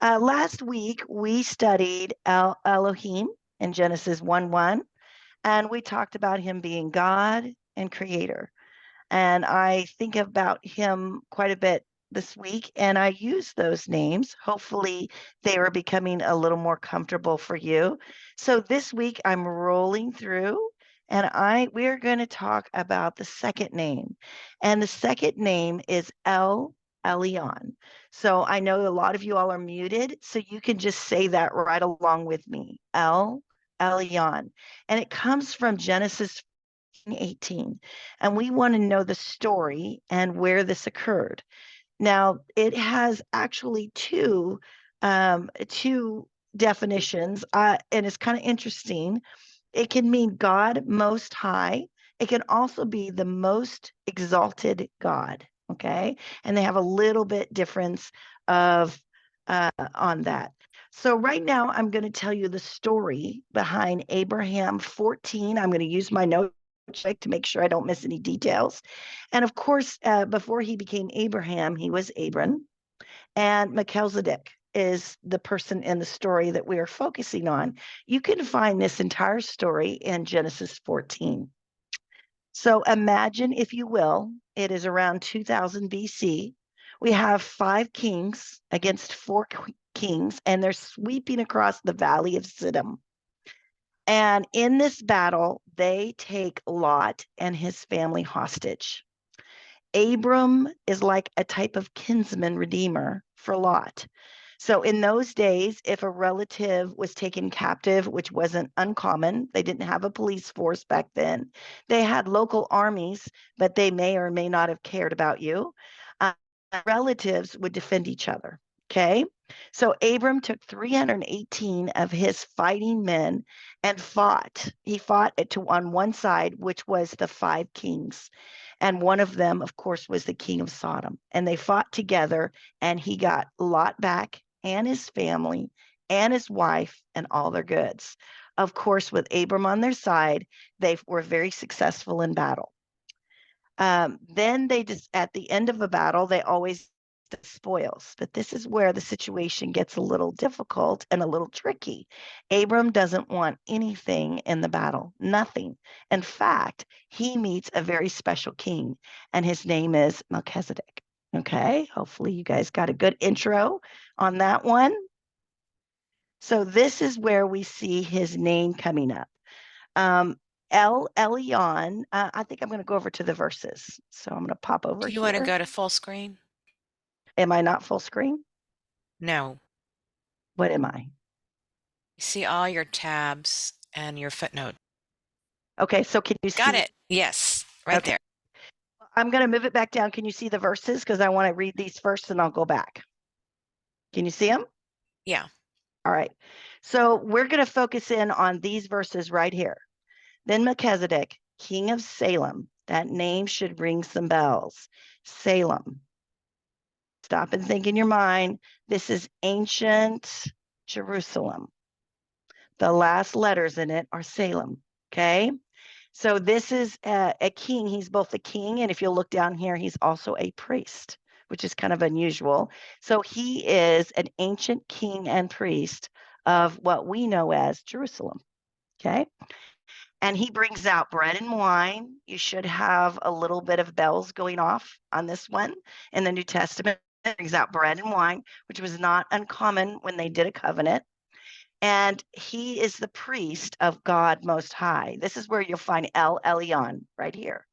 Last week, we studied Elohim in Genesis 1:1, and we talked about him being God and creator. And I think about him quite a bit this week, and I use those names. Hopefully, they are becoming a little more comfortable for you. So this week, I'm rolling through, and we're going to talk about the second name. And the second name is Elyon. So I know a lot of you all are muted, so you can just say that right along with me. Elyon. And it comes from Genesis 18. And we want to know the story and where this occurred. Now, it has actually two definitions, and it's kind of interesting. It can mean God Most High. It can also be the most exalted God. Okay, and they have a little bit difference of on that. So right now, I'm going to tell you the story behind Abraham 14. I'm going to use my note check to make sure I don't miss any details. And of course, before he became Abraham, he was Abram, and Melchizedek is the person in the story that we are focusing on. You can find this entire story in Genesis 14. So imagine, if you will, it is around 2000 BC. We have 5 kings against 4 kings, and they're sweeping across the valley of Siddim. And in this battle, they take Lot and his family hostage. Abram is like a type of kinsman redeemer for Lot. So in those days, if a relative was taken captive, which wasn't uncommon, they didn't have a police force back then. They had local armies, but they may or may not have cared about you. Relatives would defend each other. Okay. So Abram took 318 of his fighting men and fought. He fought on one side, which was the 5 kings. And one of them, of course, was the king of Sodom. And they fought together, and he got Lot back and his family and his wife and all their goods. Of course, with Abram on their side, they were very successful in battle. Then they just, at the end of a battle, they always spoils. But this is where the situation gets a little difficult and a little tricky. Abram doesn't want anything in the battle, nothing. In fact, he meets a very special king, and his name is Melchizedek. Okay, hopefully you guys got a good intro on that one. So this is where we see his name coming up. Elyon, I think I'm going to go over to the verses. So I'm going to pop over Do you here. want to go to full screen? Am I not full screen? No. What am I? You see all your tabs and your footnote. Okay, so can you see? Got it. Yes, right Okay. there. I'm going to move it back down. Can you see the verses? Because I want to read these first and I'll go back. Can you see them? Yeah. All right. So we're going to focus in on these verses right here. Then Melchizedek, king of Salem, that name should ring some bells. Salem. Stop and think in your mind. This is ancient Jerusalem. The last letters in it are Salem. Okay. So this is a king. He's both a king, and if you'll look down here, he's also a priest, which is kind of unusual. So he is an ancient king and priest of what we know as Jerusalem. Okay. And he brings out bread and wine. You should have a little bit of bells going off on this one in the New Testament. It brings out bread and wine, which was not uncommon when they did a covenant. And he is the priest of God Most High. This is where you'll find Elyon right here.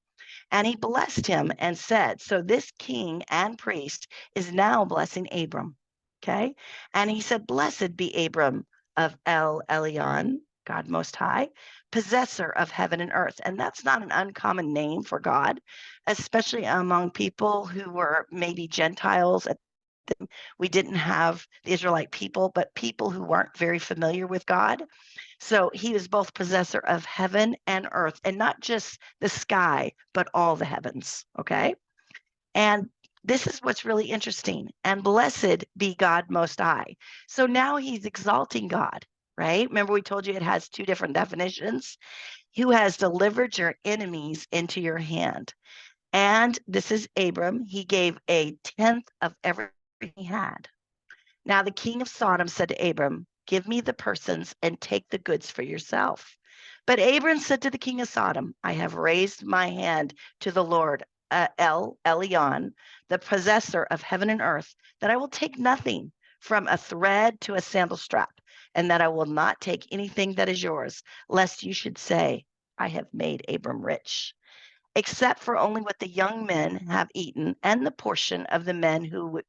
And he blessed him and said, so this king and priest is now blessing Abram. Okay. And he said, blessed be Abram of Elyon, God Most High, possessor of heaven and earth. And that's not an uncommon name for God, especially among people who were maybe Gentiles at we didn't have the Israelite people, but people who weren't very familiar with God. So he was both possessor of heaven and earth, and not just the sky, but all the heavens. Okay. And this is what's really interesting. And blessed be God Most High. So now he's exalting God, right? Remember, we told you it has 2 different definitions. Who has delivered your enemies into your hand. And this is Abram. He gave a tenth of everything he had. Now the king of Sodom said to Abram, give me the persons and take the goods for yourself. But Abram said to the king of Sodom, I have raised my hand to the Lord, Elyon, the possessor of heaven and earth, that I will take nothing from a thread to a sandal strap, and that I will not take anything that is yours, lest you should say, I have made Abram rich, except for only what the young men have eaten and the portion of the men who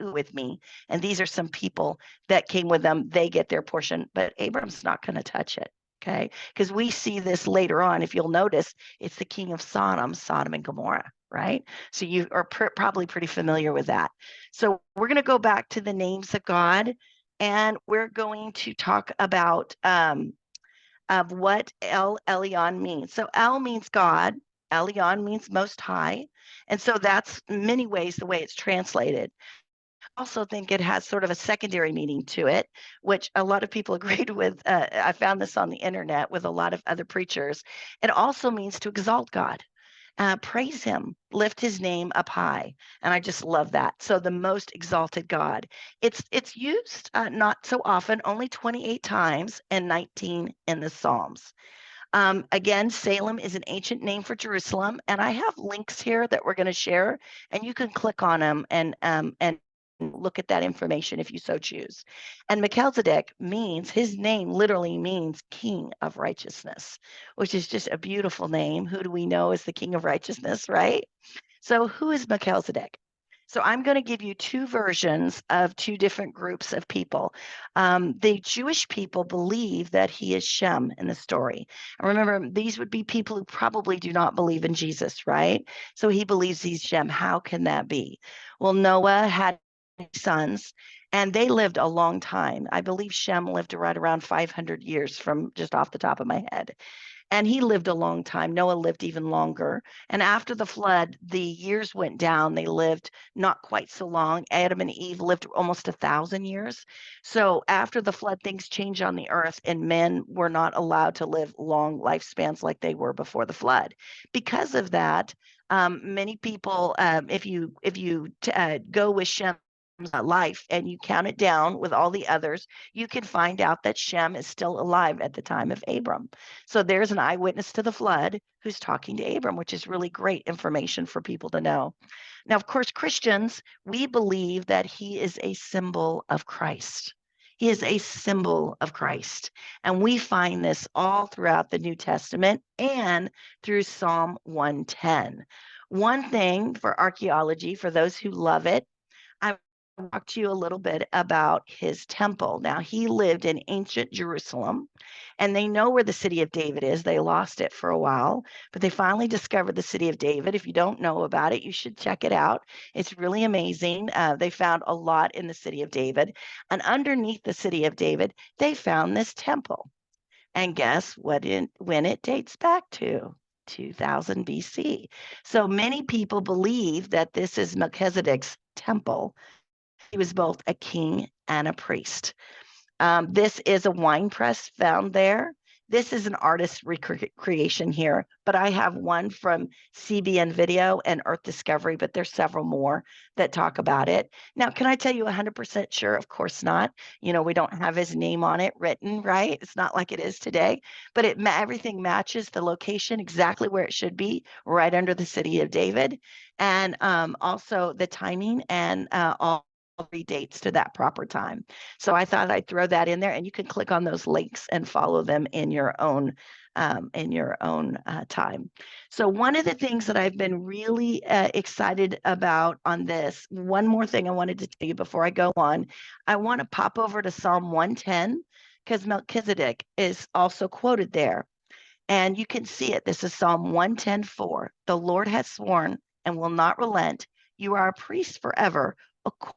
with me. And these are some people that came with them. They get their portion, but Abram's not going to touch it. Okay. Because we see this later on. If you'll notice, it's the king of Sodom and Gomorrah, right? So you are probably pretty familiar with that. So we're going to go back to the names of God, and we're going to talk about of what Elyon means. So El means God. Elyon means most high. And so that's many ways the way it's translated. Also think it has sort of a secondary meaning to it, which a lot of people agreed with. I found this on the internet with a lot of other preachers. It also means to exalt God, praise him, lift his name up high. And I just love that. So the most exalted God. It's used not so often, only 28 times and 19 in the Psalms. Again, Salem is an ancient name for Jerusalem, and I have links here that we're going to share, and you can click on them and look at that information if you so choose. And Melchizedek means, his name literally means King of Righteousness, which is just a beautiful name. Who do we know is the King of Righteousness, right? So who is Melchizedek? So I'm going to give you two versions of two different groups of people. The Jewish people believe that he is Shem in the story. And remember, these would be people who probably do not believe in Jesus, right? So he believes he's Shem. How can that be? Well, Noah had sons, and they lived a long time. I believe Shem lived right around 500 years from just off the top of my head. And he lived a long time. Noah lived even longer. And after the flood, the years went down. They lived not quite so long. Adam and Eve lived almost 1,000 years. So after the flood, things changed on the earth, and men were not allowed to live long lifespans like they were before the flood. Because of that, many people, if you go with Shem life and you count it down with all the others, you can find out that Shem is still alive at the time of Abram. So there's an eyewitness to the flood who's talking to Abram, which is really great information for people to know. Now, of course, Christians, we believe that he is a symbol of Christ. He is a symbol of Christ. And we find this all throughout the New Testament and through Psalm 110. One thing for archaeology, for those who love it, I talk to you a little bit about his temple. Now, he lived in ancient Jerusalem, and they know where the city of David is. They lost it for a while, but they finally discovered the city of David. If you don't know about it, you should check it out. It's really amazing. They found a lot in the city of David, and underneath the city of David, they found this temple. And guess when it dates back to? 2000 BC. So many people believe that this is Melchizedek's temple. He was both a king and a priest. This is a wine press found there. This is an artist recreation here, but I have one from CBN Video and Earth Discovery, but there's several more that talk about it. Now, can I tell you 100% sure? Of course not. We don't have his name on it written, right? It's not like it is today, but everything matches the location exactly where it should be, right under the city of David, and also the timing and all dates to that proper time. So I thought I'd throw that in there, and you can click on those links and follow them in your own time. So one of the things that I've been really excited about on this, one more thing I wanted to tell you before I go on, I want to pop over to Psalm 110 because Melchizedek is also quoted there. And you can see it. This is Psalm 110:4. The Lord has sworn and will not relent. You are a priest forever, according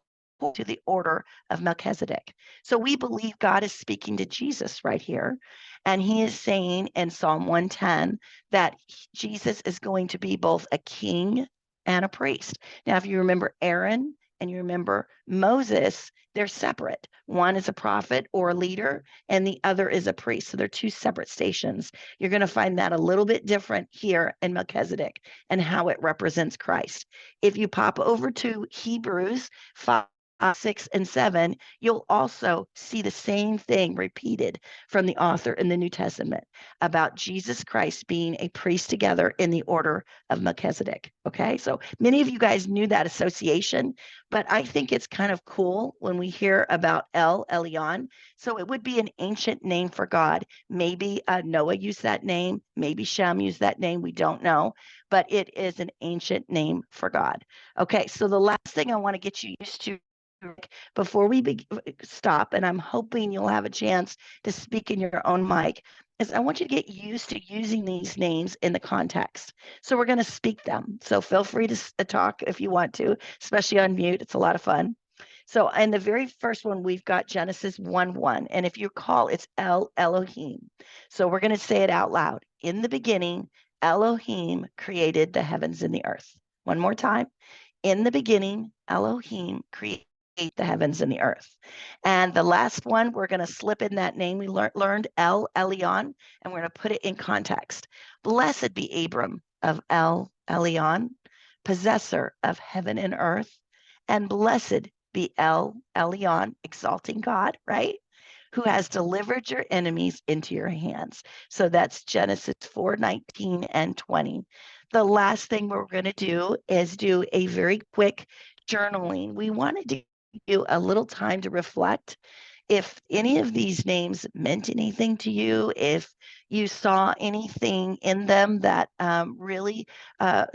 to the order of Melchizedek. So we believe God is speaking to Jesus right here. And he is saying in Psalm 110 that Jesus is going to be both a king and a priest. Now, if you remember Aaron and you remember Moses, they're separate. One is a prophet or a leader, and the other is a priest. So they're two separate stations. You're going to find that a little bit different here in Melchizedek and how it represents Christ. If you pop over to Hebrews 5, 6 and 7, you'll also see the same thing repeated from the author in the New Testament about Jesus Christ being a priest together in the order of Melchizedek. Okay, so many of you guys knew that association, but I think it's kind of cool when we hear about Elyon. So it would be an ancient name for God. Maybe Noah used that name, maybe Shem used that name. We don't know, but it is an ancient name for God. Okay, so the last thing I want to get you used to before we stop, and I'm hoping you'll have a chance to speak in your own mic, is I want you to get used to using these names in the context. So we're going to speak them. So feel free to talk if you want to, especially on mute. It's a lot of fun. So in the very first one, we've got Genesis 1:1. And if you recall, it's Elohim. So we're going to say it out loud. In the beginning, Elohim created the heavens and the earth. One more time. In the beginning, Elohim created the heavens and the earth. And the last one, we're going to slip in that name we learned, Elyon, and we're going to put it in context. Blessed be Abram of Elyon, possessor of heaven and earth, and blessed be Elyon, exalting God, right? Who has delivered your enemies into your hands. So that's Genesis 4:19 and 20. The last thing we're going to do is do a very quick journaling. We want to give you a little time to reflect if any of these names meant anything to you, if you saw anything in them that really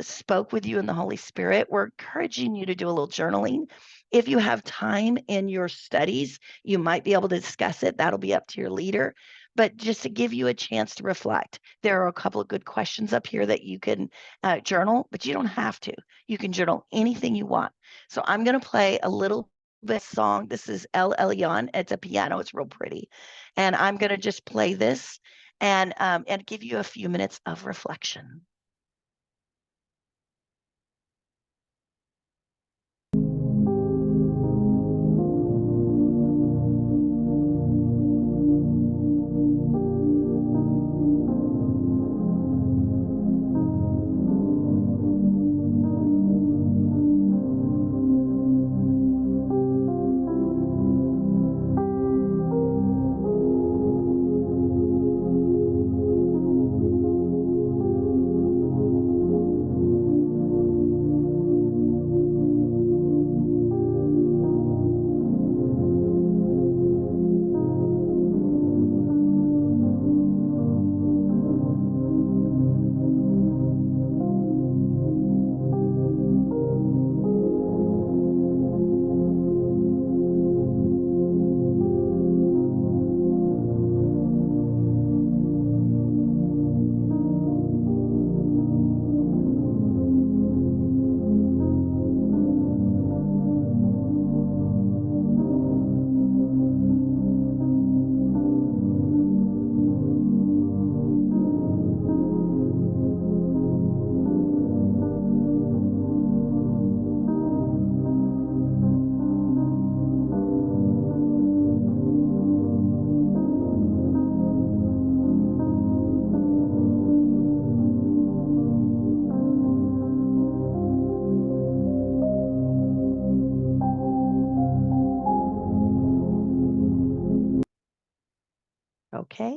spoke with you in the Holy Spirit, we're encouraging you to do a little journaling. If you have time in your studies, you might be able to discuss it. That'll be up to your leader. But just to give you a chance to reflect, there are a couple of good questions up here that you can journal, but you don't have to. You can journal anything you want. So I'm going to play a little bit song. This is Elyon. It's a piano. It's real pretty. And I'm going to just play this and give you a few minutes of reflection. Okay.